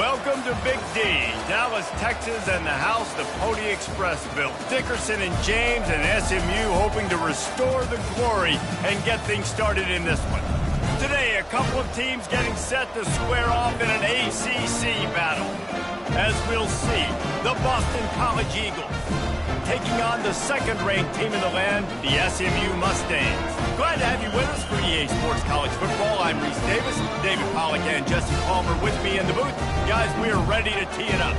Welcome to Big D, Dallas, Texas, and the house the Pony Express built. Dickerson and James and SMU hoping to restore the glory and get things started in this one. Today, a couple of teams getting set to square off in an ACC battle. As we'll see, the Boston College Eagles taking on the second-ranked team in the land, the SMU Mustangs. Glad to have you with us for EA Sports College Football. I'm Reese Davis, David Pollack, and Jesse Palmer with me in the booth. Guys, we are ready to tee it up.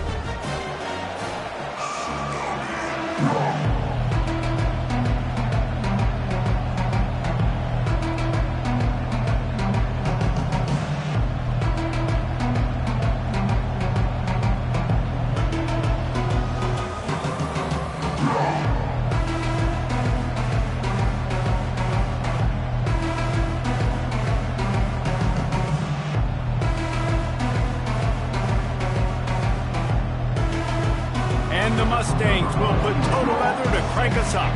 The Mustangs will put total leather to crank us up.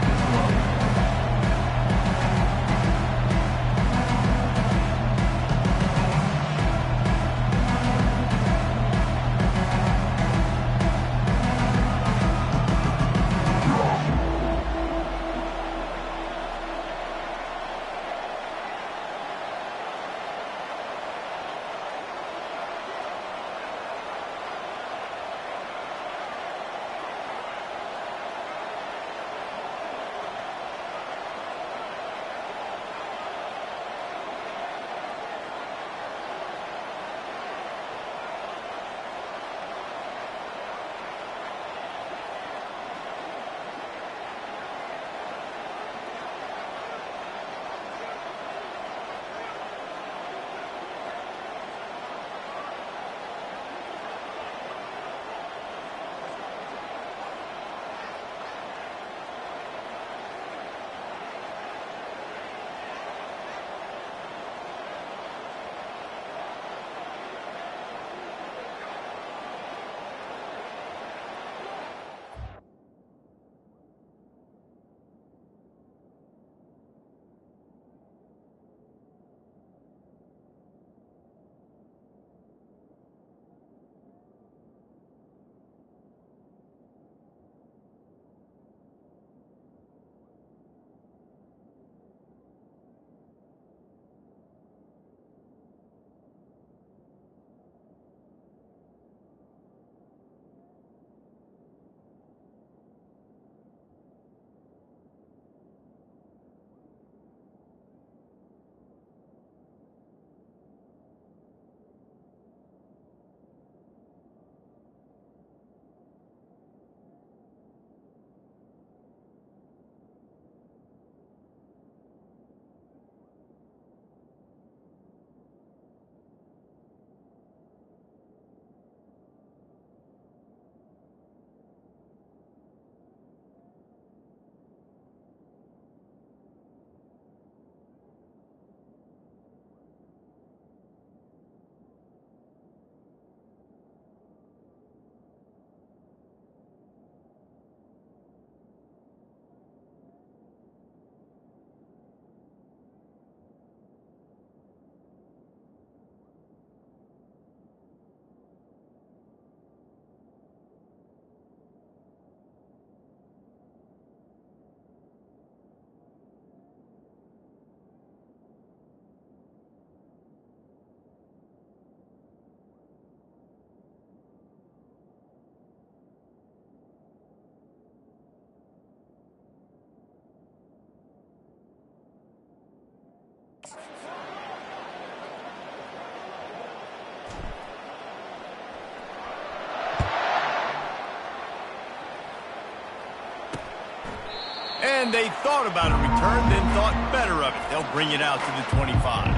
And they thought about a return, then thought better of it. They'll bring it out to the 25.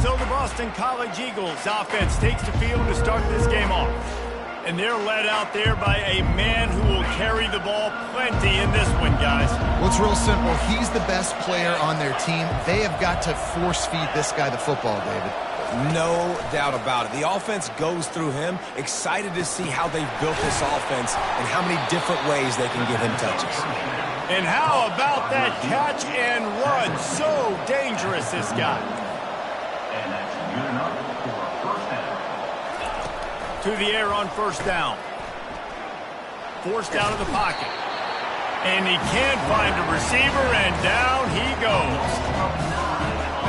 So the Boston College Eagles offense takes the field to start this game off. And they're led out there by a man who will carry the ball plenty in this one, guys. Well, it's real simple. He's the best player on their team. They have got to force-feed this guy the football, David. No doubt about it. The offense goes through him. Excited to see how they've built this offense and how many different ways they can give him touches. And how about that catch and run? So dangerous, this guy. And that's good enough for a first down. to the air on first down. Forced out of the pocket. And he can't find a receiver, and down he goes.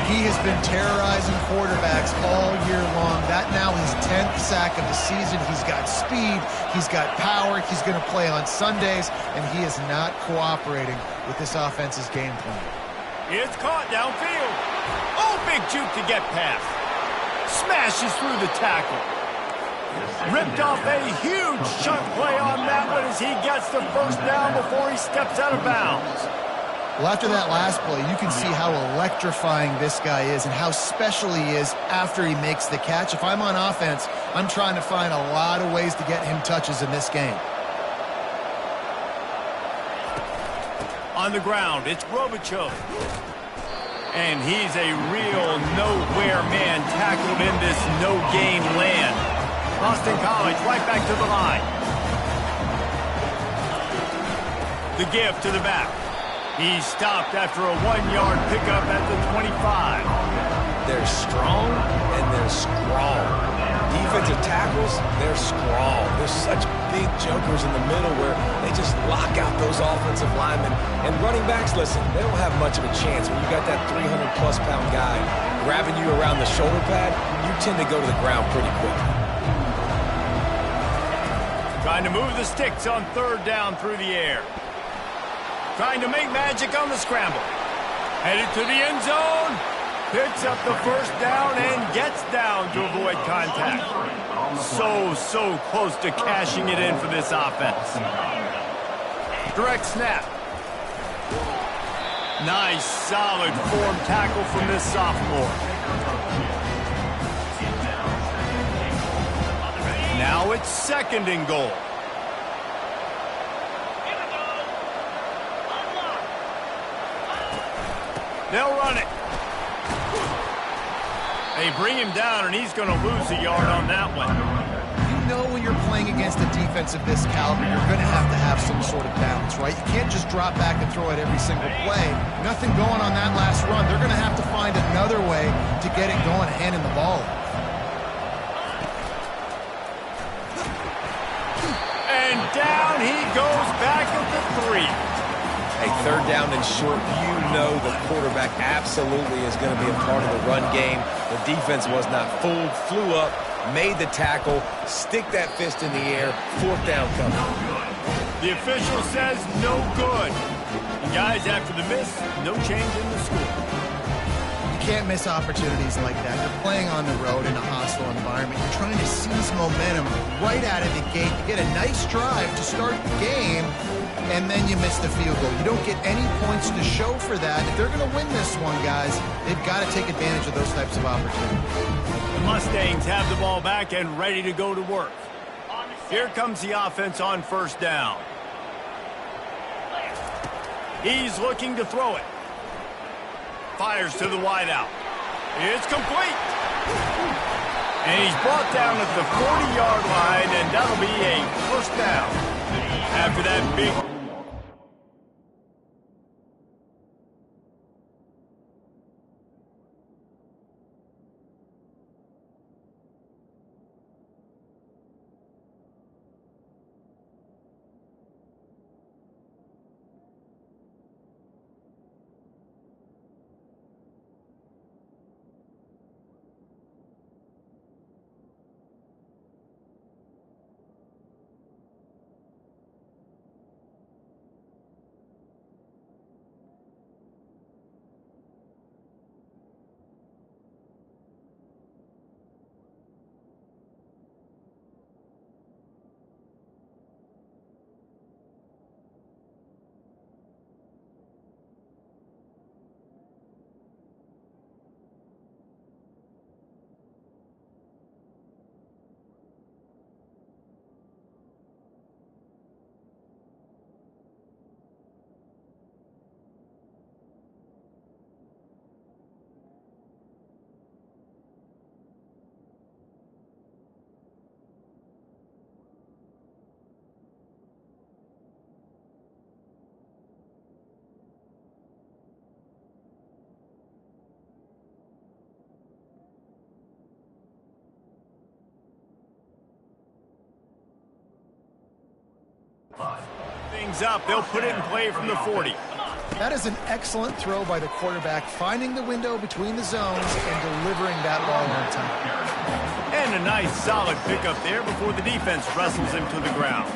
He has been terrorizing quarterbacks all year long. That now his 10th sack of the season. He's got speed. He's got power. He's going to play on Sundays, and he is not cooperating with this offense's game plan. It's caught downfield. Oh, big juke to get past. Smashes through the tackle. Ripped off a huge chunk play on that one as he gets the first down before he steps out of bounds. Well, after that last play, you can see how electrifying this guy is and how special he is after he makes the catch. If I'm on offense, I'm trying to find a lot of ways to get him touches in this game. On the ground, it's Robichaux. And he's a real nowhere man tackled in this no-gain land. Boston College right back to the line. The give to the back. He's stopped after a 1-yard pickup at the 25. They're strong and they're strong. Defensive tackles, they're strong. There's such big jokers in the middle where they just lock out those offensive linemen. And running backs, listen, they don't have much of a chance. When you got that 300-plus pound guy grabbing you around the shoulder pad, you tend to go to the ground pretty quickly. Trying to move the sticks on third down through the air. Trying to make magic on the scramble. Headed to the end zone. Picks up the first down and gets down to avoid contact. So close to cashing it in for this offense. Direct snap. Nice, solid form tackle from this sophomore. Now it's second and goal. They'll run it. They bring him down, and he's going to lose a yard on that one. You know when you're playing against a defense of this caliber, you're going to have some sort of balance, right? You can't just drop back and throw it every single play. Nothing going on that last run. They're going to have to find another way to get it going, handing the ball off. And down he goes back at the 3. Hey, third down and short, you know the quarterback absolutely is going to be a part of the run game. The defense was not fooled, flew up, made the tackle, stick that fist in the air, fourth down coming. The official says no good. And guys, after the miss, no change in the score. You can't miss opportunities like that. You're playing on the road in a hostile environment. You're trying to seize momentum right out of the gate. You get a nice drive to start the game, and then you miss the field goal. You don't get any points to show for that. If they're going to win this one, guys, they've got to take advantage of those types of opportunities. The Mustangs have the ball back and ready to go to work. Here comes the offense on first down. He's looking to throw it. Fires to the wideout. It's complete. And he's brought down at the 40-yard line, and that'll be a first down. After that big... things up. They'll put it in play from the 40. That is an excellent throw by the quarterback, finding the window between the zones and delivering that ball on time. And a nice solid pickup there before the defense wrestles him to the ground.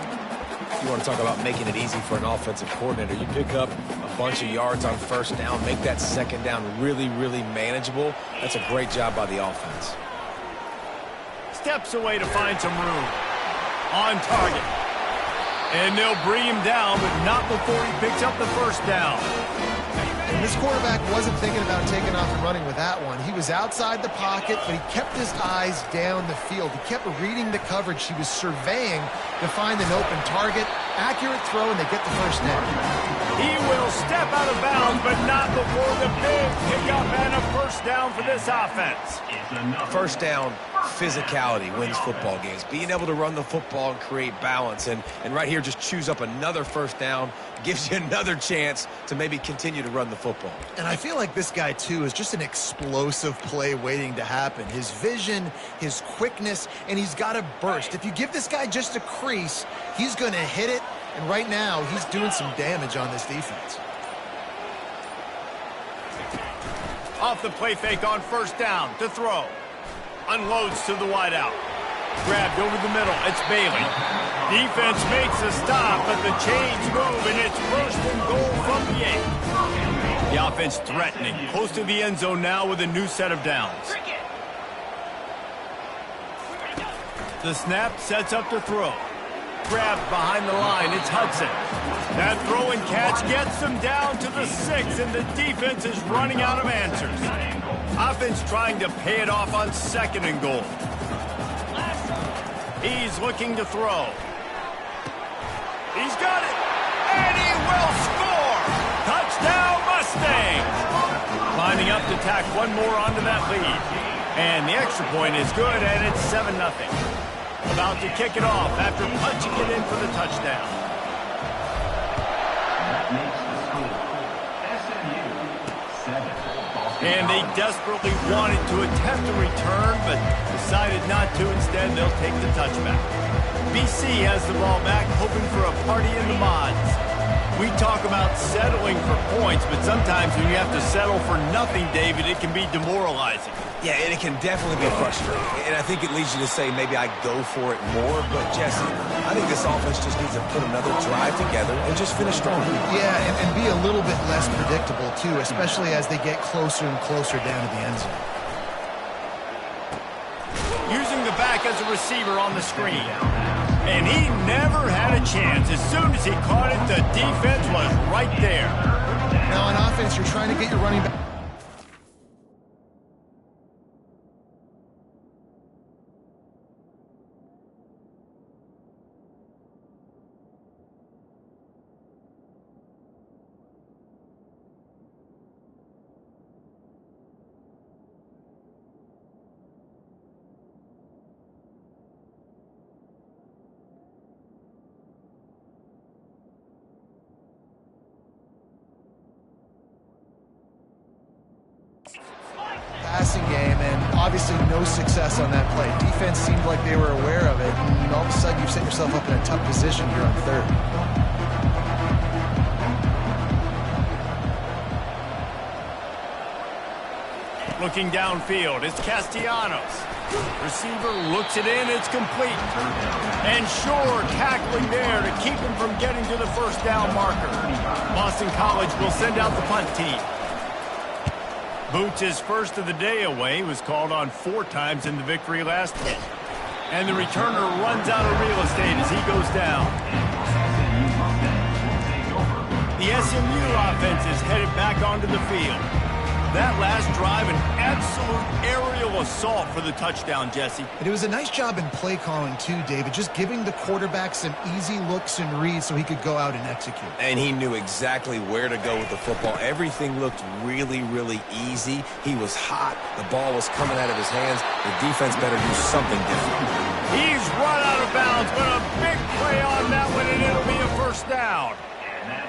You want to talk about making it easy for an offensive coordinator. You pick up a bunch of yards on first down, make that second down really, really manageable. That's a great job by the offense. Steps away to find some room. On target. And they'll bring him down, but not before he picks up the first down. And this quarterback wasn't thinking about taking off and running with that one. He was outside the pocket, but he kept his eyes down the field. He kept reading the coverage. He was surveying to find an open target. Accurate throw, and they get the first down. He will step out of bounds, but not before the big pickup and a first down for this offense. First down, physicality wins football games. Being able to run the football and create balance. And right here, just choose up another first down, gives you another chance to maybe continue to run the football. And I feel like this guy, too, is just an explosive play waiting to happen. His vision, his quickness, and he's got a burst. If you give this guy just a crease, he's going to hit it. And right now, he's doing some damage on this defense. Off the play fake on first down to throw. Unloads to the wideout. Grabbed over the middle. It's Bailey. Defense makes a stop, but the chains move, and it's first and goal from the 8. The offense threatening. Close to the end zone now with a new set of downs. The snap sets up to throw. Grabbed behind the line. It's Hudson. That throw and catch gets them down to the 6, and the defense is running out of answers. Offense trying to pay it off on second and goal. He's looking to throw. He's got it, and he will score! Touchdown, Mustangs! Lining up to tack one more onto that lead. And the extra point is good, and it's 7-0. About to kick it off after punching it in for the touchdown. And they desperately wanted to attempt a return, but decided not to. Instead, they'll take the touchback. BC has the ball back, hoping for a party in the mods. We talk about settling for points, but sometimes when you have to settle for nothing, David, it can be demoralizing. Yeah, and it can definitely be frustrating. And I think it leads you to say maybe I go for it more. But, Jesse, I think this offense just needs to put another drive together and just finish strong. Yeah, and be a little bit less predictable, too, especially as they get closer and closer down to the end zone. Using the back as a receiver on the screen. And he never had a chance. As soon as he caught it, the defense was right there. Now, on offense, you're trying to get your running back. Passing game, and obviously no success on that play. Defense seemed like they were aware of it, and all of a sudden you've set yourself up in a tough position here on third. Looking downfield, it's Castellanos. Receiver looks it in, it's complete. And Shore tackling there to keep him from getting to the first down marker. Boston College will send out the punt team. Boots' first of the day away was called on 4 times in the victory last week. And the returner runs out of real estate as he goes down. The SMU offense is headed back onto the field. That last drive, an absolute aerial assault for the touchdown, Jesse. And it was a nice job in play calling, too, David, just giving the quarterback some easy looks and reads so he could go out and execute. And he knew exactly where to go with the football. Everything looked really, really easy. He was hot. The ball was coming out of his hands. The defense better do something different. He's run out of bounds, but a big play on that one, and it'll be a first down.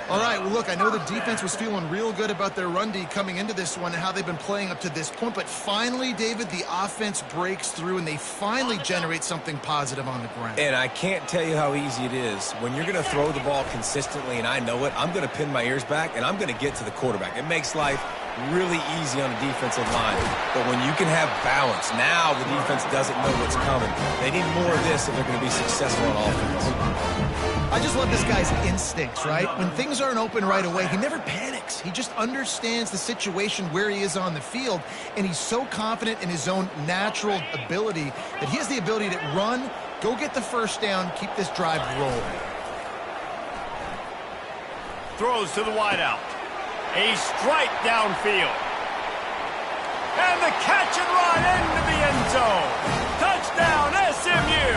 All right, well, look, I know the defense was feeling real good about their run D coming into this one and how they've been playing up to this point, but finally, David, the offense breaks through and they finally generate something positive on the ground. And I can't tell you how easy it is. When you're going to throw the ball consistently, and I know it, I'm going to pin my ears back, and I'm going to get to the quarterback. It makes life really easy on the defensive line. But when you can have balance, now the defense doesn't know what's coming. They need more of this if they're going to be successful on offense. I just love this guy's instincts, right? When things aren't open right away, he never panics. He just understands the situation where he is on the field, and he's so confident in his own natural ability that he has the ability to run, go get the first down, keep this drive rolling. Throws to the wideout. A strike downfield. And the catch and run into the end zone. Touchdown, SMU!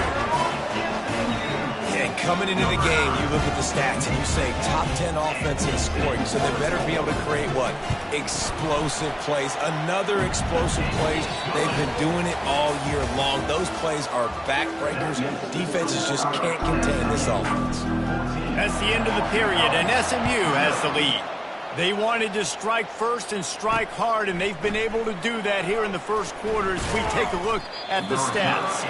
And coming into the game, you look at the stats and you say top 10 offense in scoring, so they better be able to create what? Explosive plays. Another explosive plays. They've been doing it all year long. Those plays are backbreakers. Defenses just can't contain this offense. That's the end of the period, and SMU has the lead. They wanted to strike first and strike hard, and they've been able to do that here in the first quarter as we take a look at the stats.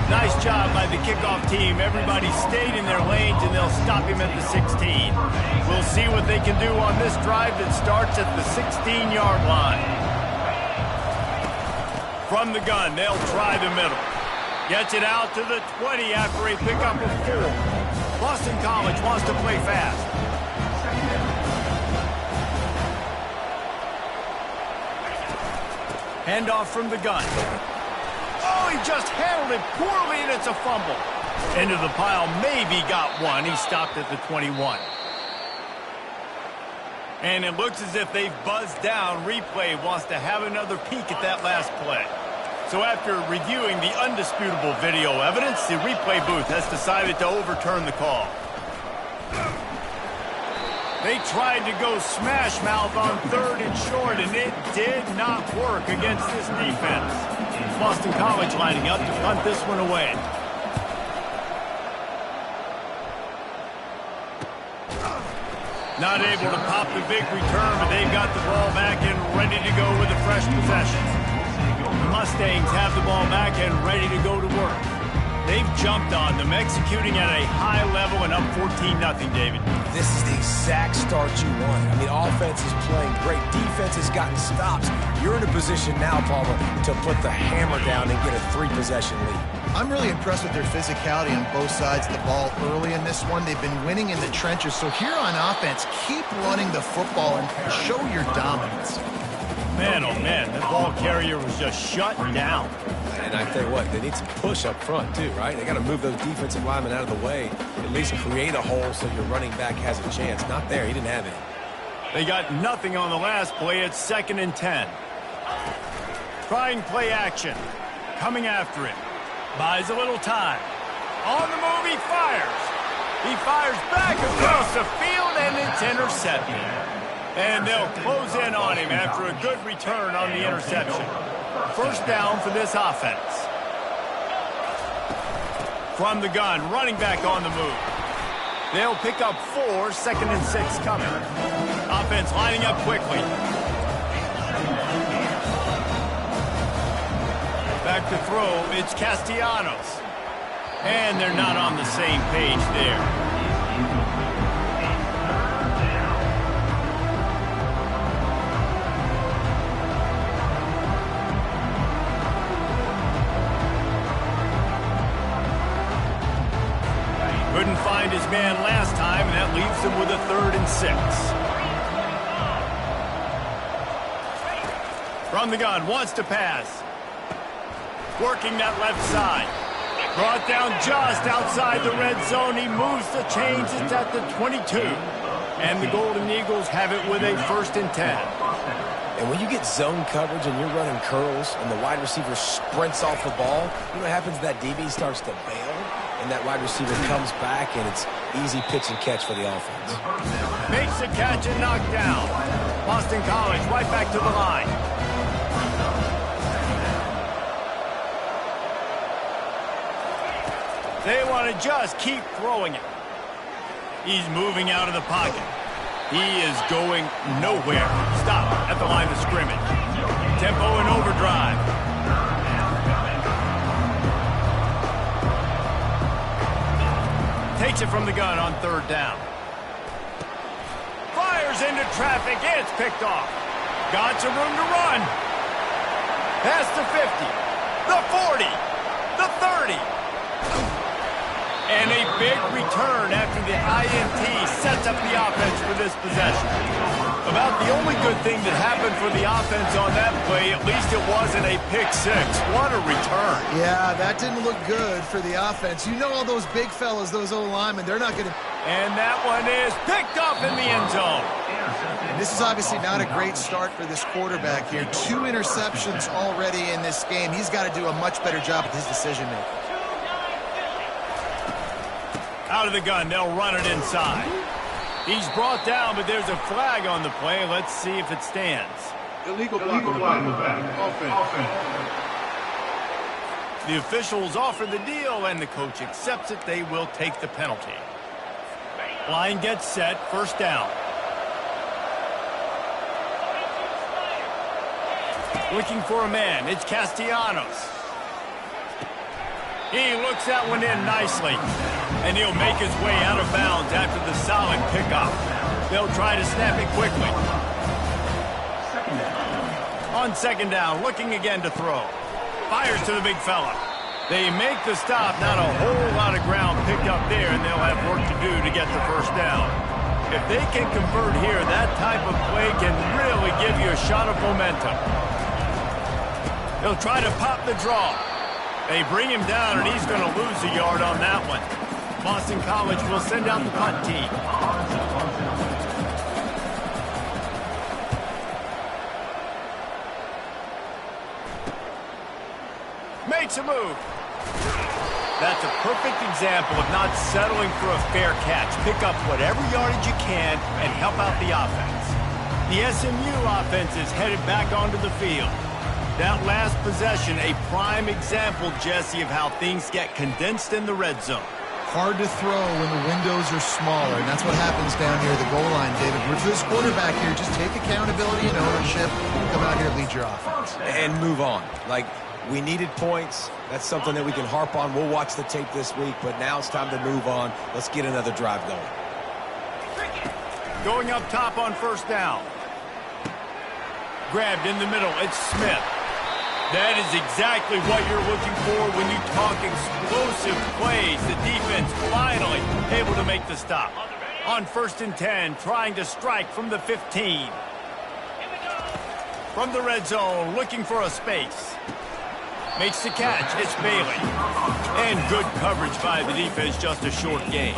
Nice job by the kickoff team. Everybody stayed in their lanes, and they'll stop him at the 16. We'll see what they can do on this drive that starts at the 16-yard line. From the gun, they'll try the middle. Gets it out to the 20 after a pickup of 4. Boston College wants to play fast. Handoff from the gun. Oh, he just handled it poorly, and it's a fumble. Into the pile, maybe got one. He stopped at the 21. And it looks as if they've buzzed down. Replay wants to have another peek at that last play. So after reviewing the undisputable video evidence, the replay booth has decided to overturn the call. They tried to go smash mouth on 3rd and short, and it did not work against this defense. Boston College lining up to punt this one away. Not able to pop the big return, but they've got the ball back and ready to go with a fresh possession. The Mustangs have the ball back and ready to go to work. They've jumped on them, executing at a high level and up 14-0, David. This is the exact start you want. I mean, offense is playing great. Defense has gotten stops. You're in a position now, Palmer, to put the hammer down and get a 3-possession lead. I'm really impressed with their physicality on both sides of the ball early in this one. They've been winning in the trenches. So here on offense, keep running the football and show your dominance. Man, oh man, the ball carrier was just shut down. And I tell you what, they need some push up front too, right? They got to move those defensive linemen out of the way, at least create a hole so your running back has a chance. Not there, he didn't have it. They got nothing on the last play. It's 2nd and 10. Trying play action. Coming after it. Buys a little time. On the move, he fires. He fires back across the field, and it's intercepted. And they'll close in on him after a good return on the interception. First down for this offense. From the gun, running back on the move. They'll pick up 4, 2nd and 6 coming. Offense lining up quickly. Back to throw, it's Castellanos. And they're not on the same page there. Couldn't find his man last time, and that leaves him with a 3rd and 6. From the gun, wants to pass. Working that left side. Brought down just outside the red zone. He moves the chains. It's at the 22. And the Golden Eagles have it with a 1st and 10. And when you get zone coverage and you're running curls and the wide receiver sprints off the ball, you know what happens? That DB starts to bail, and that wide receiver comes back, and it's easy pitch and catch for the offense. Makes the catch and knocked down. Boston College right back to the line. They want to just keep throwing it. He's moving out of the pocket. He is going nowhere. Stop at the line of scrimmage. Tempo and overdrive. Takes it from the gun on third down. Fires into traffic. It's picked off. Got some room to run. Past the 50. The 40. The 30. And a big return after the INT sets up the offense for this possession. About the only good thing that happened for the offense on that play, at least it wasn't a pick six. What a return. Yeah, that didn't look good for the offense. You know all those big fellas, those O-linemen, they're not going to... And that one is picked off in the end zone. And this is obviously not a great start for this quarterback here. 2 interceptions already in this game. He's got to do a much better job with his decision-making. Out of the gun, they'll run it inside. He's brought down, but there's a flag on the play. Let's see if it stands. Illegal block in the back. Offense. The officials offer the deal, and the coach accepts it. They will take the penalty. Line gets set, first down. Looking for a man, it's Castellanos. He looks that one in nicely, and he'll make his way out of bounds after the solid pickup. They'll try to snap it quickly. On second down, looking again to throw. Fires to the big fella. They make the stop, not a whole lot of ground picked up there, and they'll have work to do to get the first down. If they can convert here, that type of play can really give you a shot of momentum. They'll try to pop the draw. They bring him down, and he's going to lose a yard on that one. Boston College will send out the punt team. Makes a move. That's a perfect example of not settling for a fair catch. Pick up whatever yardage you can and help out the offense. The SMU offense is headed back onto the field. That last possession, a prime example, Jesse, of how things get condensed in the red zone. Hard to throw when the windows are smaller, and that's what happens down here at the goal line, David. For this quarterback here, just take accountability and ownership. Come out here and lead your offense. And move on. Like, we needed points. That's something that we can harp on. We'll watch the tape this week, but now it's time to move on. Let's get another drive going. Going up top on first down. Grabbed in the middle, it's Smith. That is exactly what you're looking for when you talk explosive plays. The defense finally able to make the stop. On 1st and 10, trying to strike from the 15. From the red zone, looking for a space. Makes the catch, it's Bailey. And good coverage by the defense, just a short gain.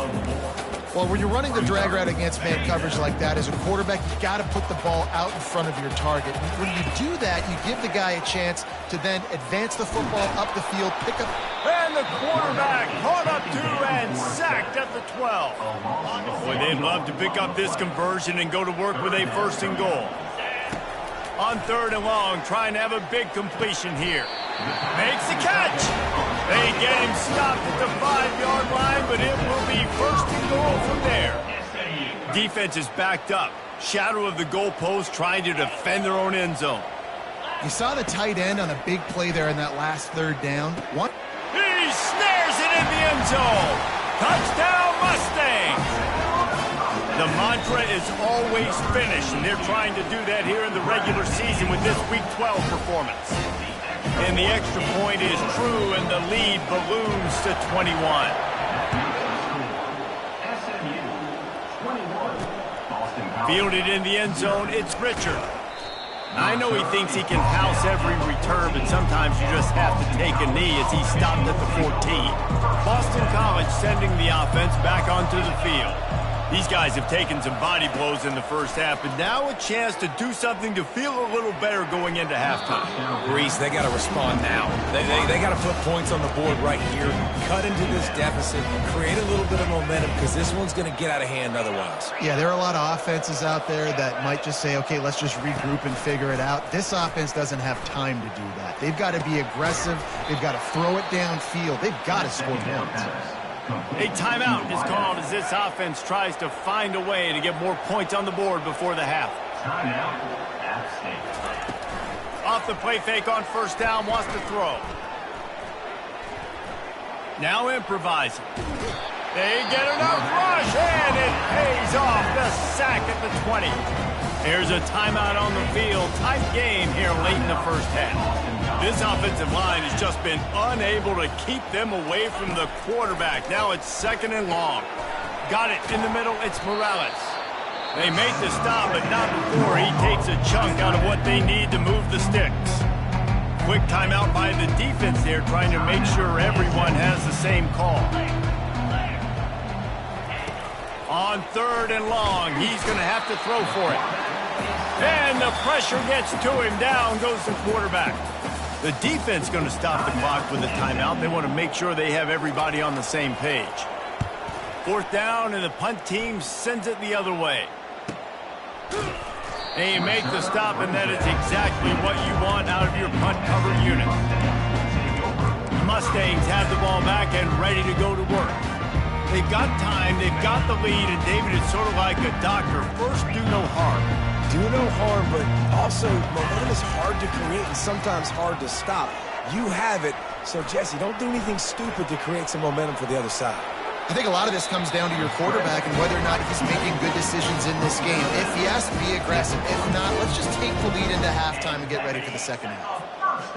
Well, when you're running the drag route against man coverage like that, as a quarterback, you got to put the ball out in front of your target. When you do that, you give the guy a chance to then advance the football up the field, pick up. And the quarterback caught up to and sacked at the 12. Boy, they'd love to pick up this conversion and go to work with a 1st and goal. On 3rd and long, trying to have a big completion here. Makes the catch. They get him stopped at the 5-yard line, but it will be 1st and goal from there. Defense is backed up. Shadow of the goalpost, trying to defend their own end zone. You saw the tight end on a big play there in that last 3rd down. He snares it in the end zone. Touchdown Mustangs. The mantra is always finish, and they're trying to do that here in the regular season with this Week 12 performance. And the extra point is true, and the lead balloons to 21. Fielded in the end zone, it's Richard. I know he thinks he can house every return, but sometimes you just have to take a knee as he stopped at the 14. Boston College sending the offense back onto the field. These guys have taken some body blows in the first half, but now a chance to do something to feel a little better going into halftime. Reese, they got to respond now. They got to put points on the board right here, cut into this deficit, create a little bit of momentum, because this one's going to get out of hand otherwise. Yeah, there are a lot of offenses out there that might just say, okay, let's just regroup and figure it out. This offense doesn't have time to do that. They've got to be aggressive. They've got to throw it downfield. They've got to score points. A timeout is called as this offense tries to find a way to get more points on the board before the half. Timeout, App State. Off the play fake on first down, wants to throw. Now improvising. They get enough rush, and it pays off. The sack at the 20. Here's a timeout on the field. Tight game here late in the first half. This offensive line has just been unable to keep them away from the quarterback. Now it's 2nd and long. Got it in the middle. It's Morales. They make the stop, but not before he takes a chunk out of what they need to move the sticks. Quick timeout by the defense there, trying to make sure everyone has the same call. On 3rd and long, he's going to have to throw for it. And the pressure gets to him. Down goes the quarterback. The defense going to stop the clock with a timeout. They want to make sure they have everybody on the same page. 4th down, and the punt team sends it the other way. They make the stop, and that is exactly what you want out of your punt cover unit. The Mustangs have the ball back and ready to go to work. They've got time, they've got the lead, and David is sort of like a doctor. First, do no harm. Do no harm, but also momentum is hard to create and sometimes hard to stop. You have it, so Jesse, don't do anything stupid to create some momentum for the other side. I think a lot of this comes down to your quarterback and whether or not he's making good decisions in this game. If he has to be aggressive, if not, let's just take the lead into halftime and get ready for the second half.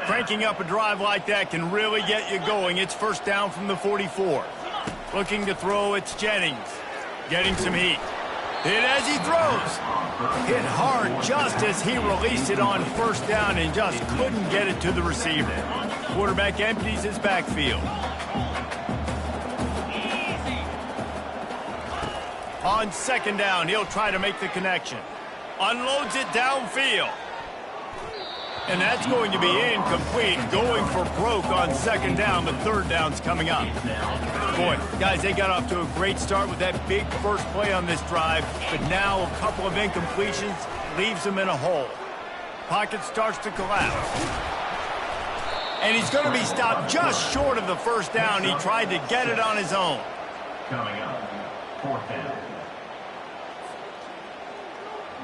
Cranking up a drive like that can really get you going. It's 1st down from the 44. Looking to throw, it's Jennings. Getting some heat. Hit as he throws. Hit hard just as he released it on 1st down and just couldn't get it to the receiver. Quarterback empties his backfield. On 2nd down, he'll try to make the connection. Unloads it downfield. And that's going to be incomplete. Going for broke on 2nd down, but 3rd down's coming up. Boy, guys, they got off to a great start with that big first play on this drive, but now a couple of incompletions leaves them in a hole. Pocket starts to collapse. And he's going to be stopped just short of the 1st down. He tried to get it on his own. Coming up, 4th down.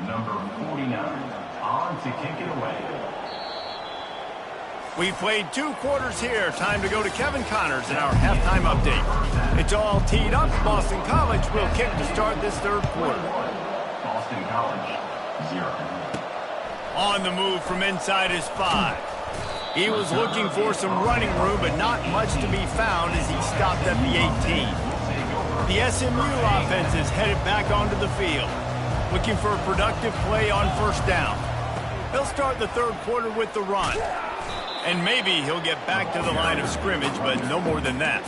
Number 49, on to kick it away. We've played 2 quarters here. Time to go to Kevin Connors in our halftime update. It's all teed up. Boston College will kick to start this 3rd quarter. Boston College, 0. On the move from inside his 5. He was looking for some running room, but not much to be found as he stopped at the 18. The SMU offense is headed back onto the field, looking for a productive play on 1st down. He'll start the 3rd quarter with the run. And maybe he'll get back to the line of scrimmage, but no more than that.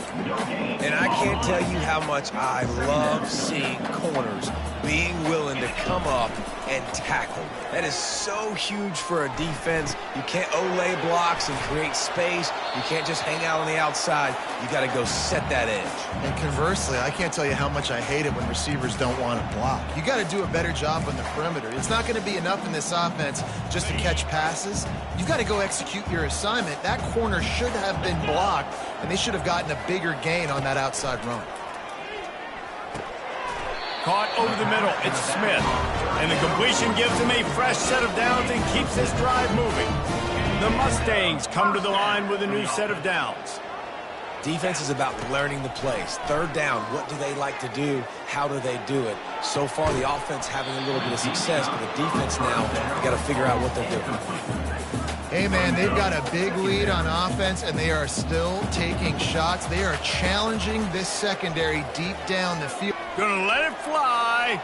And I can't tell you how much I love seeing corners being willing to come up and tackle. That is so huge for a defense. You can't Olay blocks and create space. You can't just hang out on the outside. You got to go set that edge. And conversely, I can't tell you how much I hate it when receivers don't want to block. You got to do a better job on the perimeter. It's not going to be enough in this offense just to catch passes. You've got to go execute your assignment. That corner should have been blocked, and they should have gotten a bigger gain on that outside run. Caught over the middle, it's Smith. And the completion gives him a fresh set of downs and keeps this drive moving. The Mustangs come to the line with a new set of downs. Defense is about learning the plays. 3rd down, what do they like to do? How do they do it? So far, the offense having a little bit of success, but the defense now, you got to figure out what they're doing. Hey, man, they've got a big lead on offense, and they are still taking shots. They are challenging this secondary deep down the field. Gonna let it fly.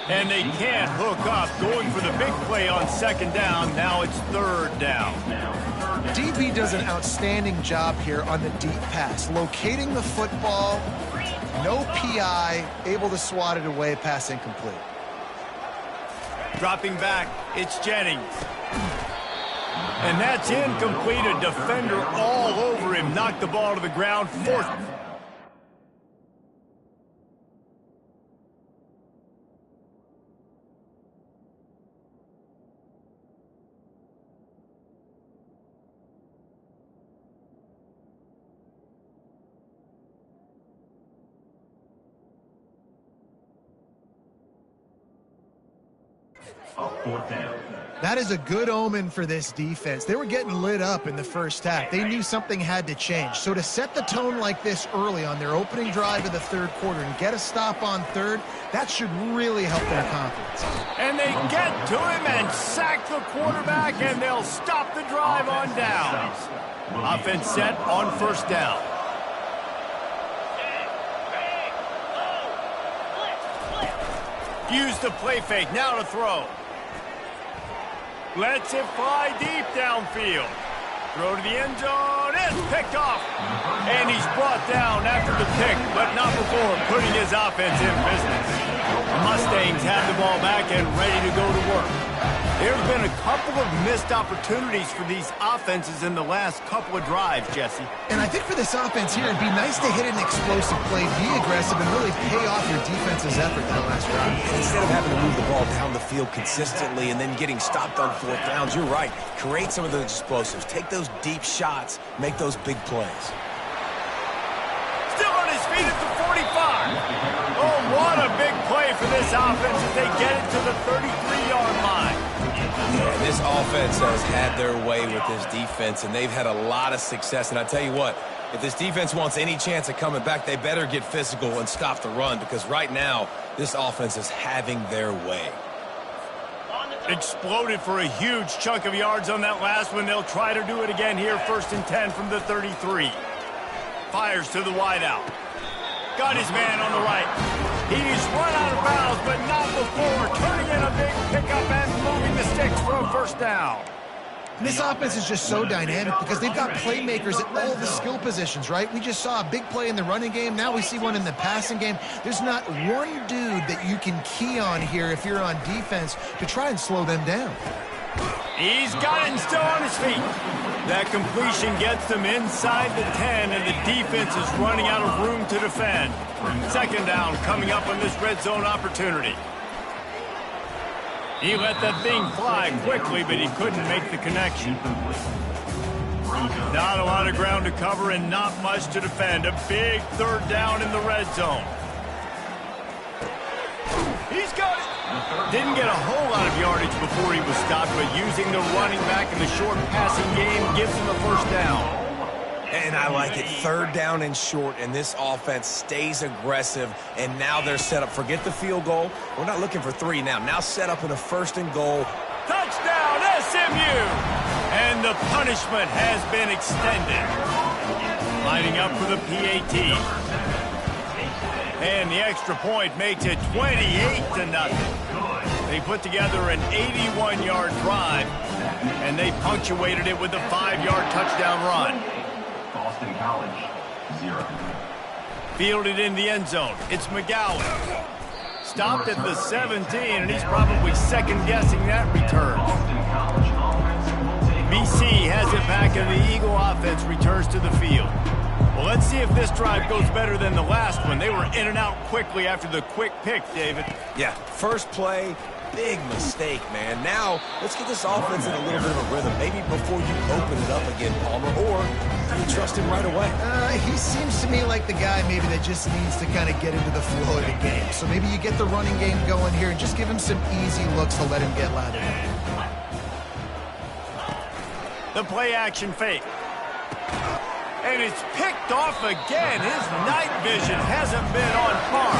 And they can't hook up. Going for the big play on 2nd down. Now it's 3rd down. DB does an outstanding job here on the deep pass. Locating the football, no PI, able to swat it away, pass incomplete. Dropping back, it's Jennings. And that's incomplete. A defender all over him. Knocked the ball to the ground. 4th. 4th down. That is a good omen for this defense. They were getting lit up in the first half. They knew something had to change. So to set the tone like this early on their opening drive of the third quarter and get a stop on third, that should really help their confidence. And they get to him and sack the quarterback, and they'll stop the drive on downs. Offense set on 1st down. Use the play fake, now to throw. Lets it fly deep downfield. Throw to the end zone, it's picked off. And he's brought down after the pick, but not before putting his offense in business. The Mustangs have the ball back and ready to go to work. There have been a couple of missed opportunities for these offenses in the last couple of drives, Jesse. And I think for this offense here, it'd be nice to hit an explosive play, be aggressive, and really pay off your defense's effort that last drive. Instead of having to move the ball down the field consistently and then getting stopped on 4th downs, you're right. Create some of those explosives. Take those deep shots. Make those big plays. Still on his feet at the 45. Oh, what a big play for this offense as they get it to the 33-yard line. And this offense has had their way with this defense, and they've had a lot of success. And I tell you what, if this defense wants any chance of coming back, they better get physical and stop the run, because right now, this offense is having their way. Exploded for a huge chunk of yards on that last one. They'll try to do it again here, 1st and 10 from the 33. Fires to the wideout. Got his man on the right. He's run out of bounds, but not before turning in a big pickup and moving the sticks for a 1st down. And this offense is just so dynamic because they've got playmakers at all the skill positions, right? We just saw a big play in the running game. Now we see one in the passing game. There's not one dude that you can key on here if you're on defense to try and slow them down. He's got it and still on his feet. That completion gets them inside the 10, and the defense is running out of room to defend. 2nd down coming up on this red zone opportunity. He let that thing fly quickly, but he couldn't make the connection. Not a lot of ground to cover and not much to defend. A big 3rd down in the red zone. He's got it. Didn't get a whole lot of yardage before he was stopped, but using the running back in the short passing game gives him a 1st down. And I like it. 3rd down and short, and this offense stays aggressive, and now they're set up. Forget the field goal. We're not looking for 3 now. Now set up in a 1st and goal. Touchdown, SMU! And the punishment has been extended. Lining up for the PAT. And the extra point makes it 28-0. They put together an 81-yard drive, and they punctuated it with a 5-yard touchdown run. Boston College, 0. Fielded in the end zone. It's McGowan. Stopped at the 17, and he's probably second-guessing that return. BC has it back, and the Eagle offense returns to the field. Well, let's see if this drive goes better than the last one. They were in and out quickly after the quick pick, David. Yeah, first play, big mistake, man. Now, let's get this offense in a little bit of a rhythm. Maybe before you open it up again, Palmer, or do you trust him right away? He seems to me like the guy maybe that just needs to kind of get into the flow of the game. So maybe you get the running game going here and just give him some easy looks to let him get lathered up. The play action fake. And it's picked off again. His night vision hasn't been on par.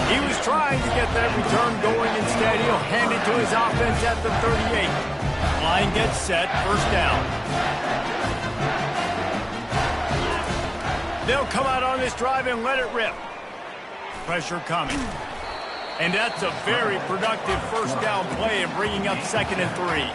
He was trying to get that return going. Instead, he'll hand it to his offense at the 38. Line gets set, 1st down. They'll come out on this drive and let it rip. Pressure coming. And that's a very productive 1st down play and bringing up 2nd and 3.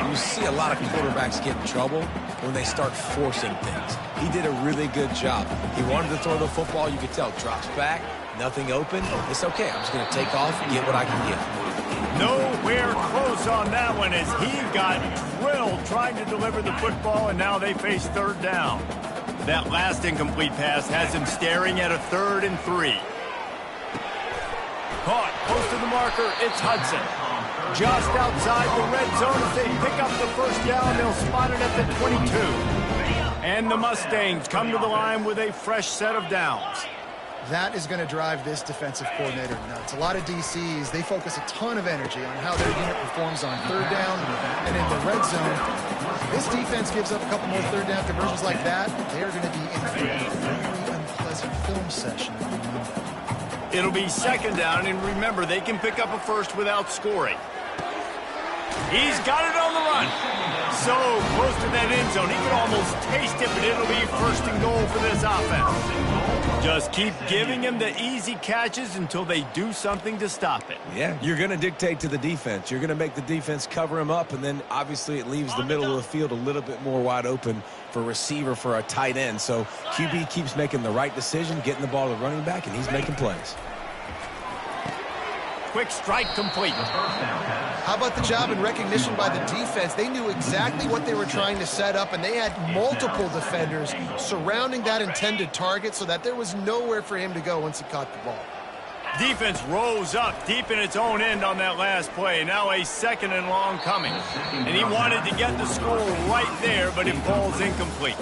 You see a lot of quarterbacks get in trouble when they start forcing things. He did a really good job. He wanted to throw the football. You could tell. Drops back, nothing open. It's okay. I'm just going to take off and get what I can get. Nowhere close on that one as he got drilled trying to deliver the football, and now they face 3rd down. That last incomplete pass has him staring at a 3rd and 3. Caught close to the marker. It's Hudson. Just outside the red zone as they pick up the 1st down. They'll spot it at the 22. And the Mustangs come to the line with a fresh set of downs. That is going to drive this defensive coordinator nuts. A lot of DCs, they focus a ton of energy on how their unit performs on third down and in the red zone. This defense gives up a couple more third down conversions like that. They are going to be in for a very unpleasant film session. It'll be second down, and remember, they can pick up a first without scoring. He's got it on the run. So close to that end zone, he can almost taste it, but it'll be first and goal for this offense. Just keep giving him the easy catches until they do something to stop it. Yeah, you're going to dictate to the defense. You're going to make the defense cover him up, and then obviously it leaves the middle of the field a little bit more wide open for receiver, for a tight end. So QB keeps making the right decision, getting the ball to the running back, and he's making plays. Quick strike complete. How about the job and recognition by the defense? They knew exactly what they were trying to set up, and they had multiple defenders surrounding that intended target so that there was nowhere for him to go once he caught the ball. Defense rose up deep in its own end on that last play. Now a second and long coming. And he wanted to get the score right there, but it falls incomplete.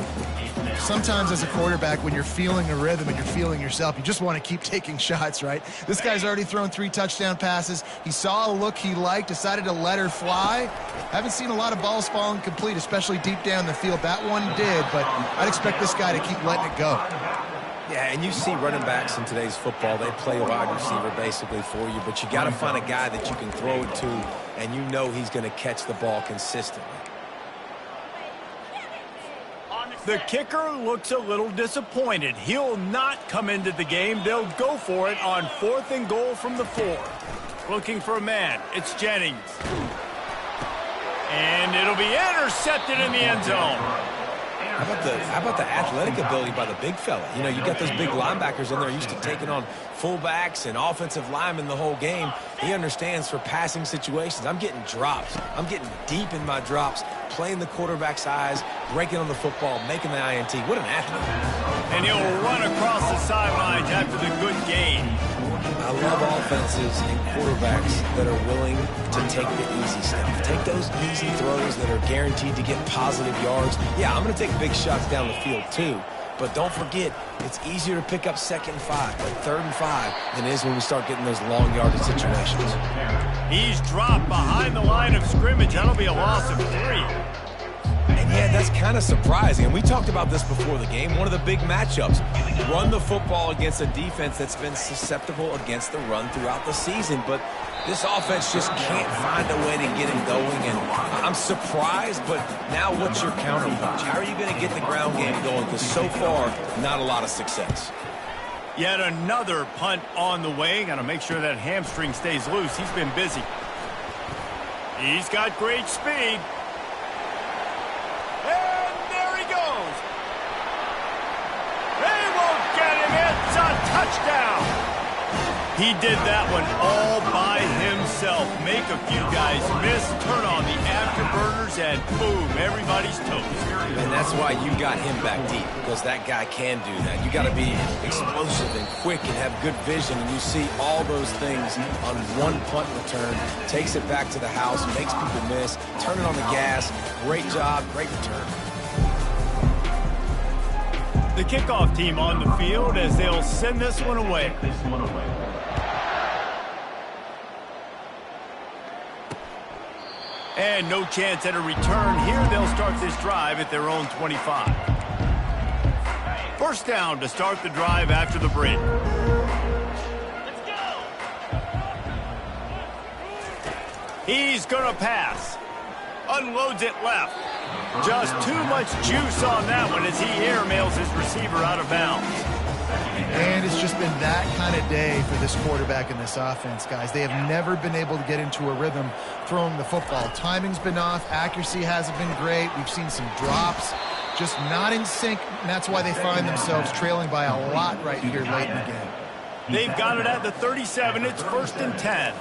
Sometimes as a quarterback, when you're feeling a rhythm and you're feeling yourself, you just want to keep taking shots, right? This guy's already thrown 3 touchdown passes. He saw a look he liked, decided to let her fly. Haven't seen a lot of balls falling complete, especially deep down the field. That one did, but I'd expect this guy to keep letting it go. Yeah, and you see running backs in today's football, they play a wide receiver basically for you, but you got to find a guy that you can throw it to, and you know he's going to catch the ball consistently. The kicker looks a little disappointed. He'll not come into the game. They'll go for it on 4th and goal from the 4. Looking for a man. It's Jennings. And it'll be intercepted in the end zone. How about the athletic ability by the big fella? You know, you got those big linebackers in there used to taking on fullbacks and offensive linemen the whole game. He understands for passing situations. I'm getting drops. I'm getting deep in my drops, playing the quarterback's eyes, breaking on the football, making the INT. What an athlete. And he'll run across the sidelines after the good gain. I love offenses and quarterbacks that are willing to take the easy stuff. Take those easy throws that are guaranteed to get positive yards. Yeah, I'm going to take big shots down the field too. But don't forget, it's easier to pick up 2nd and 5, but 3rd and 5 than it is when we start getting those long yardage situations. He's dropped behind the line of scrimmage. That'll be a loss of 3. And yeah, that's kind of surprising. And we talked about this before the game. One of the big matchups. Run the football against a defense that's been susceptible against the run throughout the season. But this offense just can't find a way to get it going. And I'm surprised, but now what's your counterpunch? How are you going to get the ground game going? Because so far, not a lot of success. Yet another punt on the way. Got to make sure that hamstring stays loose. He's been busy. He's got great speed. And there he goes. They won't get him. It's a touchdown. He did that one all by himself. Make a few guys miss, turn on the afterburners, and boom, everybody's toast. And that's why you got him back deep, because that guy can do that. You got to be explosive and quick and have good vision, and you see all those things on one punt return. Takes it back to the house, makes people miss, turn it on the gas. Great job, great return. The kickoff team on the field as they'll send this one away. And no chance at a return here. They'll start this drive at their own 25. First down to start the drive after the break. Let's go. He's going to pass. Unloads it left. Just too much juice on that one as he airmails his receiver out of bounds. And it's just been that kind of day for this quarterback and this offense, guys. They have never been able to get into a rhythm throwing the football. Timing's been off. Accuracy hasn't been great. We've seen some drops. Just not in sync, and that's why they find themselves trailing by a lot right here late in the game. They've got it at the 37. It's 1st and 10.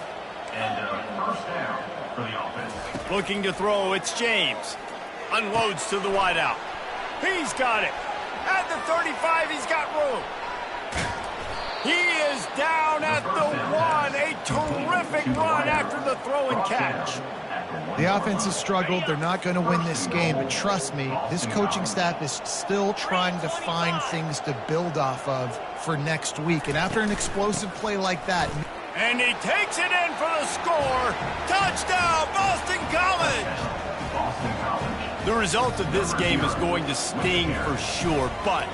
And first down for the offense. Looking to throw, it's James. Unloads to the wideout. He's got it. At the 35, he's got room. He is down at the 1. A terrific run after the throw and catch. The offense has struggled. They're not going to win this game, but trust me, this coaching staff is still trying to find things to build off of for next week. And after an explosive play like that... And he takes it in for the score. Touchdown, Boston College! Boston College. The result of this game is going to sting for sure, but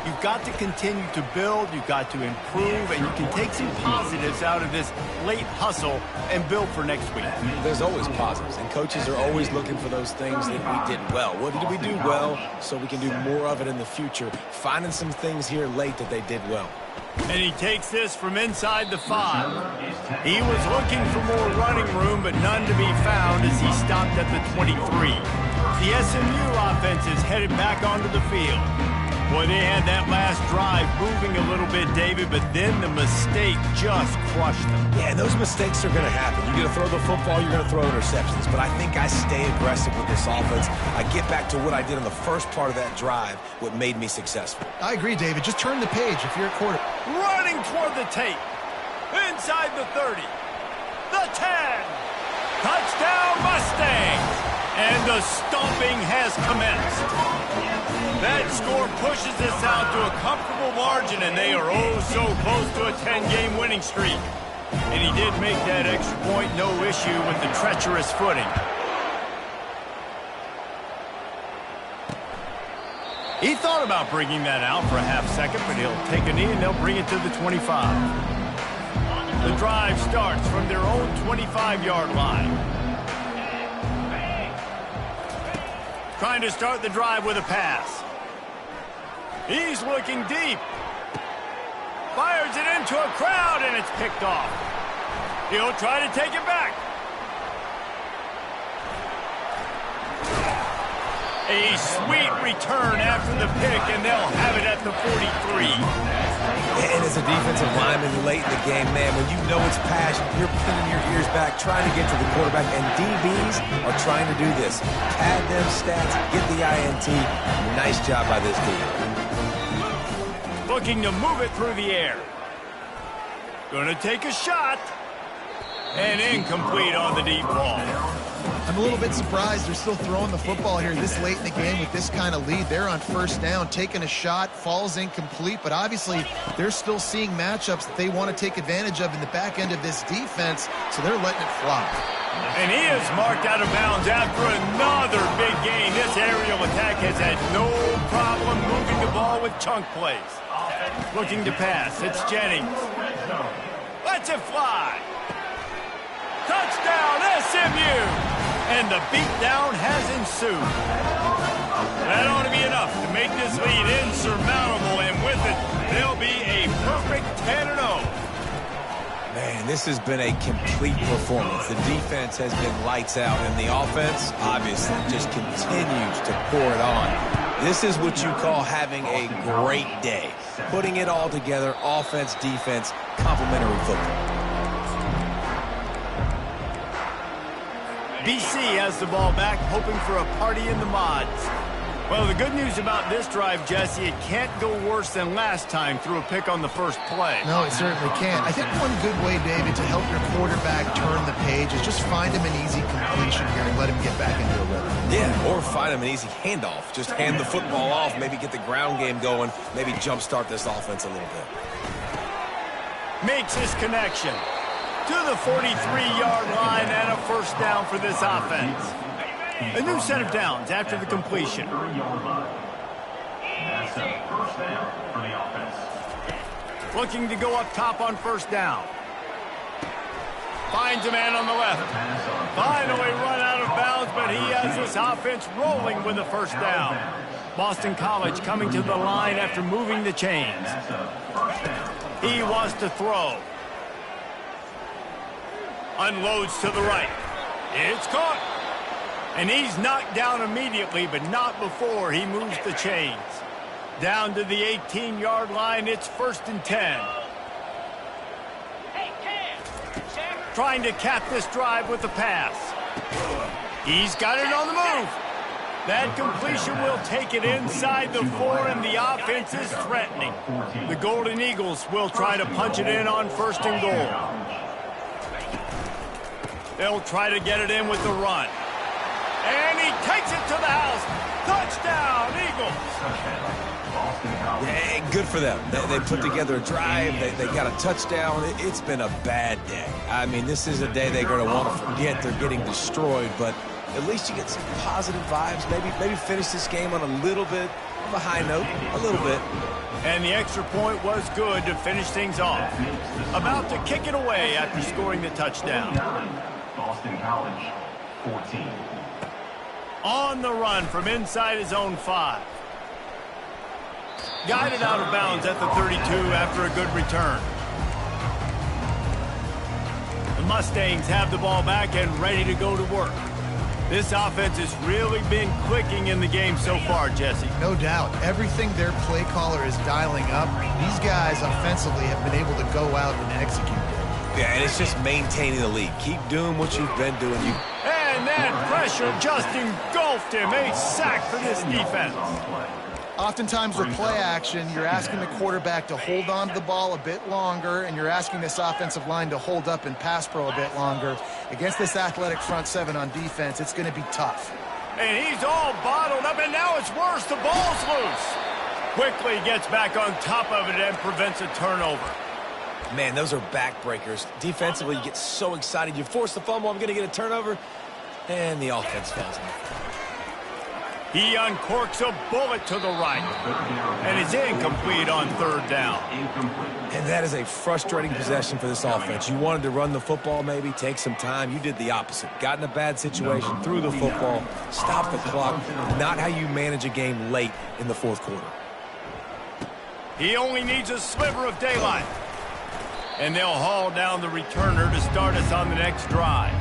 you've got to continue to build, you've got to improve, and you can take some positives out of this late hustle and build for next week. There's always positives, and coaches are always looking for those things that we did well. What did we do well so we can do more of it in the future? Finding some things here late that they did well. And he takes this from inside the 5. He was looking for more running room, but none to be found as he stopped at the 23. The SMU offense is headed back onto the field. Boy, they had that last drive moving a little bit, David, but then the mistake just crushed them. Yeah, and those mistakes are going to happen. You're going to throw the football, you're going to throw interceptions. But I think I stay aggressive with this offense. I get back to what I did in the first part of that drive, what made me successful. I agree, David. Just turn the page if you're a quarterback. Running toward the tape. Inside the 30. The 10. Touchdown, Mustangs! And the stomping has commenced. That score pushes us out to a comfortable margin, and they are oh so close to a 10-game winning streak. And he did make that extra point, no issue with the treacherous footing. He thought about bringing that out for a half second, but he'll take a knee and they'll bring it to the 25. The drive starts from their own 25-yard line. Trying to start the drive with a pass. He's looking deep. Fires it into a crowd, and it's picked off. He'll try to take it back. A sweet return after the pick, and they'll have it at the 43. And as a defensive lineman late in the game, man, when you know it's pass, you're pinning your ears back, trying to get to the quarterback, and DBs are trying to do this. Pad them stats, get the INT. Nice job by this team. Looking to move it through the air. Going to take a shot. And incomplete on the deep ball. I'm a little bit surprised they're still throwing the football here this late in the game with this kind of lead. They're on first down, taking a shot, falls incomplete, but obviously they're still seeing matchups that they want to take advantage of in the back end of this defense, so they're letting it fly. And he is marked out of bounds after another big gain. This aerial attack has had no problem moving the ball with chunk plays. Looking to pass, it's Jennings. Lets it fly. Touchdown, SMU! And the beatdown has ensued. That ought to be enough to make this lead insurmountable, and with it, they'll be a perfect 10-0. Man, this has been a complete performance. The defense has been lights out, and the offense, obviously, just continues to pour it on. This is what you call having a great day. Putting it all together, offense, defense, complementary football. BC has the ball back, hoping for a party in the mods. Well, the good news about this drive, Jesse, it can't go worse than last time through a pick on the first play. No, it certainly can't. I think one good way, David, to help your quarterback turn the page is just find him an easy completion here and let him get back into a rhythm. Yeah, or find him an easy handoff. Just hand the football off, maybe get the ground game going, maybe jumpstart this offense a little bit. Makes his connection to the 43-yard line and a first down for this offense. A new set of downs after the completion. That's a first down for the offense. Looking to go up top on first down. Finds a man on the left. Finally run out of bounds, but he has this offense rolling with a first down. Boston College coming to the line after moving the chains. He wants to throw. Unloads to the right. It's caught. And he's knocked down immediately, but not before he moves the chains. Down to the 18-yard line, it's 1st and 10. Trying to cap this drive with the pass. He's got it on the move. That completion will take it inside the 4, and the offense is threatening. The Golden Eagles will try to punch it in on 1st and goal. They'll try to get it in with the run. And he takes it to the house. Touchdown, Eagles. Yeah, good for them. They put together a drive. They got a touchdown. It's been a bad day. I mean, this is a day they're going to want to forget. They're getting destroyed, but at least you get some positive vibes. Maybe finish this game on a little bit of a high note, a little bit. And the extra point was good to finish things off. About to kick it away after scoring the touchdown. Boston College, 14. On the run from inside his own 5. Guided out of bounds at the 32 after a good return. The Mustangs have the ball back and ready to go to work. This offense has really been clicking in the game so far, Jesse. No doubt. Everything their play caller is dialing up, these guys offensively have been able to go out and execute. Yeah, and it's just maintaining the lead. Keep doing what you've been doing. And that pressure just engulfed him. A sack for this defense. Oftentimes with play action, you're asking the quarterback to hold on to the ball a bit longer, and you're asking this offensive line to hold up in pass pro a bit longer. Against this athletic front 7 on defense, it's going to be tough. And he's all bottled up, and now it's worse. The ball's loose. Quickly gets back on top of it and prevents a turnover. Man, those are backbreakers. Defensively, you get so excited. You force the fumble, I'm going to get a turnover, and the offense falls in. He uncorks a bullet to the right and is incomplete on 3rd down. And that is a frustrating possession for this offense. You wanted to run the football, maybe take some time. You did the opposite. Got in a bad situation, threw the football, stopped the clock. Not how you manage a game late in the 4th quarter. He only needs a sliver of daylight. And they'll haul down the returner to start us on the next drive.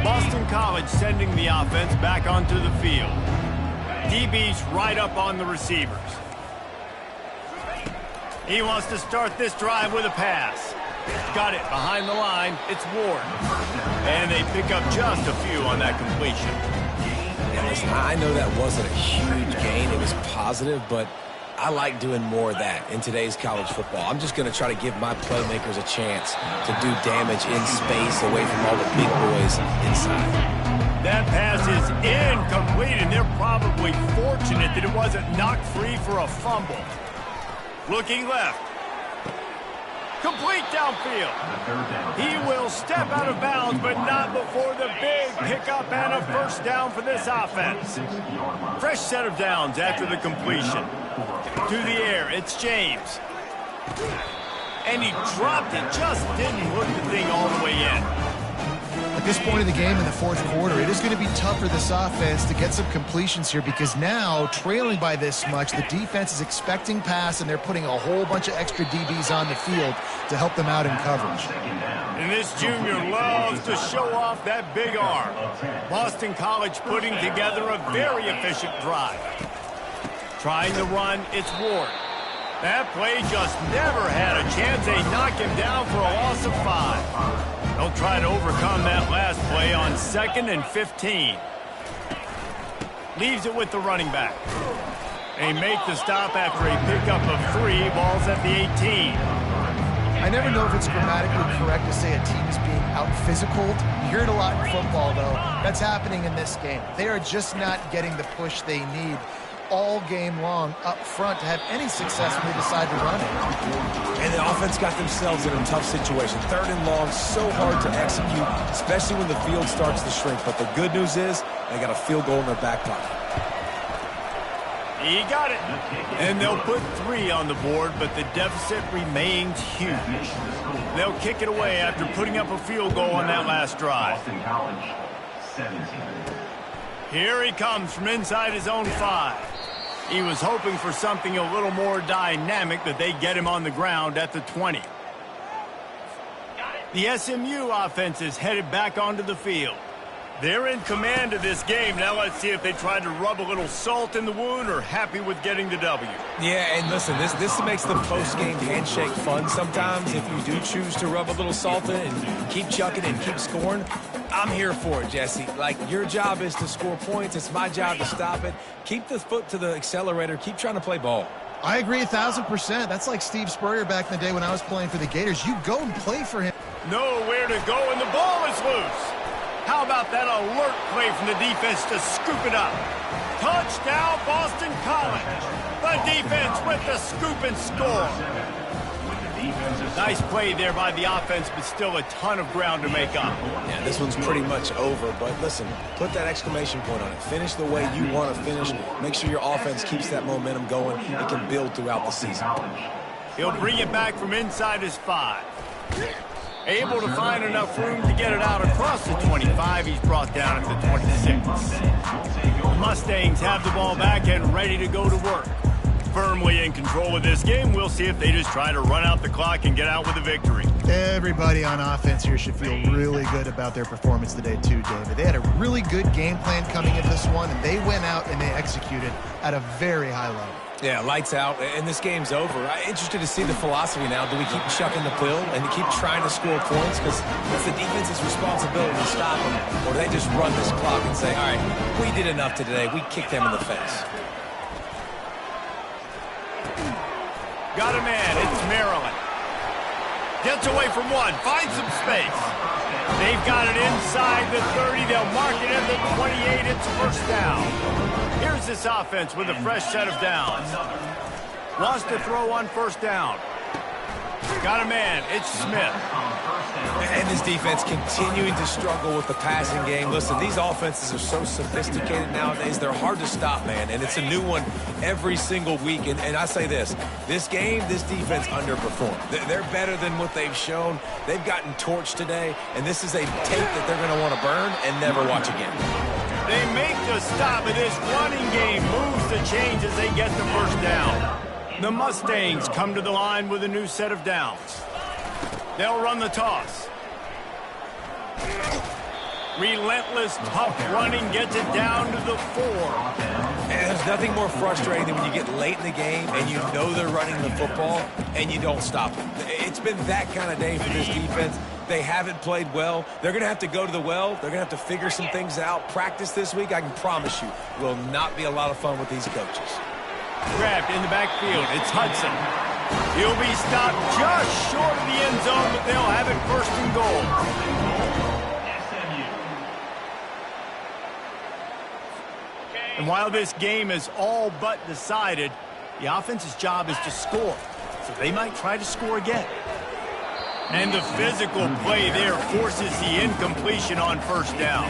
Boston College sending the offense back onto the field. DB's right up on the receivers. He wants to start this drive with a pass. Got it behind the line. It's Ward. And they pick up just a few on that completion. Yeah, listen, I know that wasn't a huge gain. It was positive, but I like doing more of that in today's college football. I'm just going to try to give my playmakers a chance to do damage in space away from all the big boys inside. That pass is incomplete, and they're probably fortunate that it wasn't knocked free for a fumble. Looking left. Complete downfield. He will step out of bounds, but not before the big pickup and a first down for this offense. Fresh set of downs after the completion. To the air, it's James. And he dropped it, just didn't hook the thing all the way in. At this point of the game in the 4th quarter, it is going to be tough for this offense to get some completions here because now, trailing by this much, the defense is expecting pass and they're putting a whole bunch of extra DBs on the field to help them out in coverage. And this junior loves to show off that big arm. Boston College putting together a very efficient drive. Trying to run, it's Ward. That play just never had a chance. They knock him down for a loss of 5. They'll try to overcome that last play on 2nd and 15. Leaves it with the running back. They make the stop after a pickup of 3. Ball's at the 18. I never know if it's grammatically correct to say a team is being out-physicaled. You hear it a lot in football, though. That's happening in this game. They are just not getting the push they need all game long up front to have any success when they decide to run it. And the offense got themselves in a tough situation. 3rd and long, so hard to execute, especially when the field starts to shrink. But the good news is they got a field goal in their back pocket. He got it. And they'll put 3 on the board, but the deficit remains huge. They'll kick it away after putting up a field goal on that last drive. Boston College, 17. Here he comes from inside his own 5. He was hoping for something a little more dynamic, that they get him on the ground at the 20. The SMU offense is headed back onto the field. They're in command of this game. Now let's see if they try to rub a little salt in the wound or happy with getting the W. Yeah, and listen, this makes the post-game handshake fun sometimes. If you do choose to rub a little salt in and keep chucking and keep scoring, I'm here for it, Jesse. Like, your job is to score points. It's my job to stop it. Keep the foot to the accelerator. Keep trying to play ball. I agree 1,000%. That's like Steve Spurrier back in the day when I was playing for the Gators. You go and play for him. Nowhere to go, and the ball is loose. How about that alert play from the defense to scoop it up? Touchdown, Boston College. The defense with the scoop and score. Nice play there by the offense, but still a ton of ground to make up. Yeah, this one's pretty much over, but listen, put that exclamation point on it. Finish the way you want to finish. Make sure your offense keeps that momentum going. It can build throughout the season. He'll bring it back from inside his 5. Able to find enough room to get it out across the 25. He's brought down at the 26. The Mustangs have the ball back and ready to go to work. Firmly in control of this game. We'll see if they just try to run out the clock and get out with a victory. Everybody on offense here should feel really good about their performance today too, David. They had a really good game plan coming into this one, and they went out and they executed at a very high level. Yeah, lights out, and this game's over. I'm interested to see the philosophy now. Do we keep chucking the pill and keep trying to score points? Because it's the defense's responsibility to stop them. Or do they just run this clock and say, all right, we did enough today. We kicked them in the face. Got a man. It's Maryland. Gets away from one. Finds some space. They've got it inside the 30. They'll mark it at the 28. It's first down. Here's this offense with a fresh set of downs. Wants to throw on first down. Got a man. It's Smith. And this defense continuing to struggle with the passing game. Listen, these offenses are so sophisticated nowadays. They're hard to stop, man. And it's a new one every single week. And I say this game, this defense underperformed. They're better than what they've shown. They've gotten torched today. And this is a tape that they're going to want to burn and never watch again. They make the stop, and this running game moves the chains as they get the first down. The Mustangs come to the line with a new set of downs. They'll run the toss. Relentless, tough running gets it down to the 4. And there's nothing more frustrating than when you get late in the game and you know they're running the football and you don't stop them. It's been that kind of day for this defense. They haven't played well. They're going to have to go to the well. They're going to have to figure some things out. Practice this week, I can promise you, will not be a lot of fun with these coaches. Grabbed in the backfield. It's Hudson. He'll be stopped just short of the end zone, but they'll have it first and goal. And while this game is all but decided, the offense's job is to score. So they might try to score again. And the physical play there forces the incompletion on first down.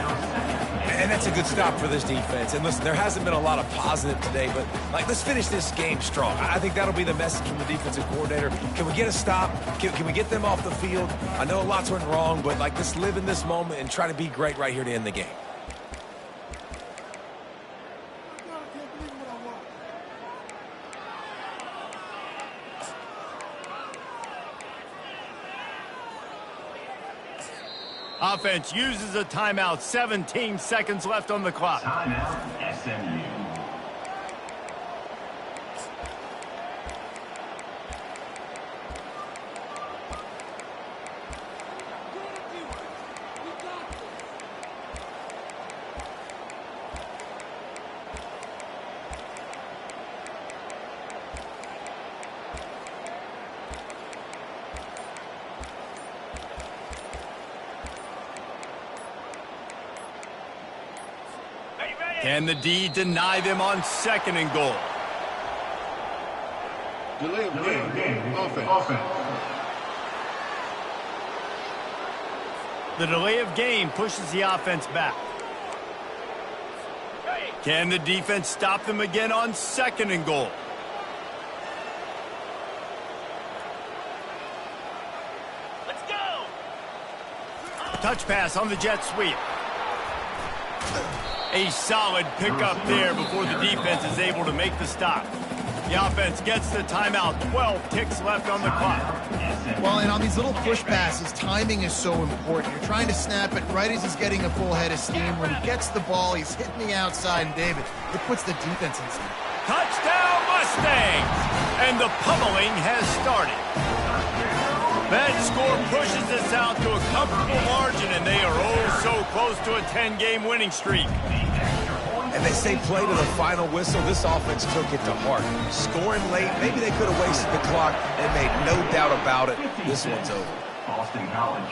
And that's a good stop for this defense. And listen, there hasn't been a lot of positive today, but let's finish this game strong. I think that'll be the message from the defensive coordinator. Can we get a stop? Can we get them off the field? I know lots went wrong, but let's live in this moment and try to be great right here to end the game. Offense uses a timeout. 17 seconds left on the clock. Timeout, SMU. Can the D deny them on second and goal? Delay of game. Offense. The delay of game pushes the offense back. Can the defense stop them again on second and goal? Let's go! Touch pass on the jet sweep. A solid pickup there before the defense is able to make the stop. The offense gets the timeout. 12 ticks left on the clock. Well, and on these little push passes, timing is so important. You're trying to snap it right as he's getting a full head of steam. When he gets the ball, he's hitting the outside, and David, it puts the defense in steam. Touchdown Mustangs! And the pummeling has started. That score pushes us out to a comfortable margin, and they are oh so close to a 10-game winning streak. And they say play to the final whistle. This offense took it to heart. Scoring late, maybe they could have wasted the clock and made no doubt about it. This one's over. Boston College,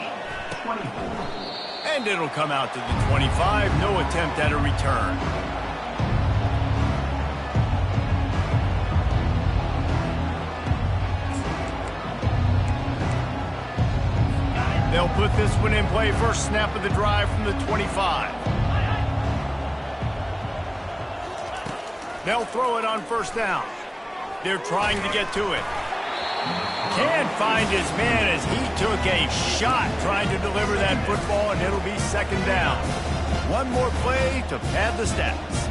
24. And it'll come out to the 25. No attempt at a return. They'll put this one in play. First snap of the drive from the 25. They'll throw it on first down. They're trying to get to it. Can't find his man as he took a shot trying to deliver that football, and it'll be second down. One more play to pad the stats.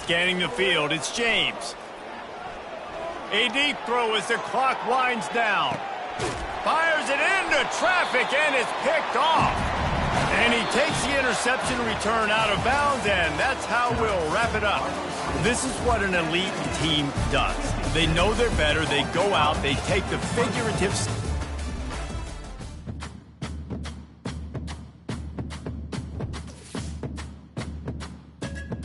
Scanning the field, it's James. A deep throw as the clock winds down. Fires it into traffic, and it's picked off. And he takes the interception return out of bounds, and that's how we'll wrap it up. This is what an elite team does. They know they're better. They go out. They take the figurative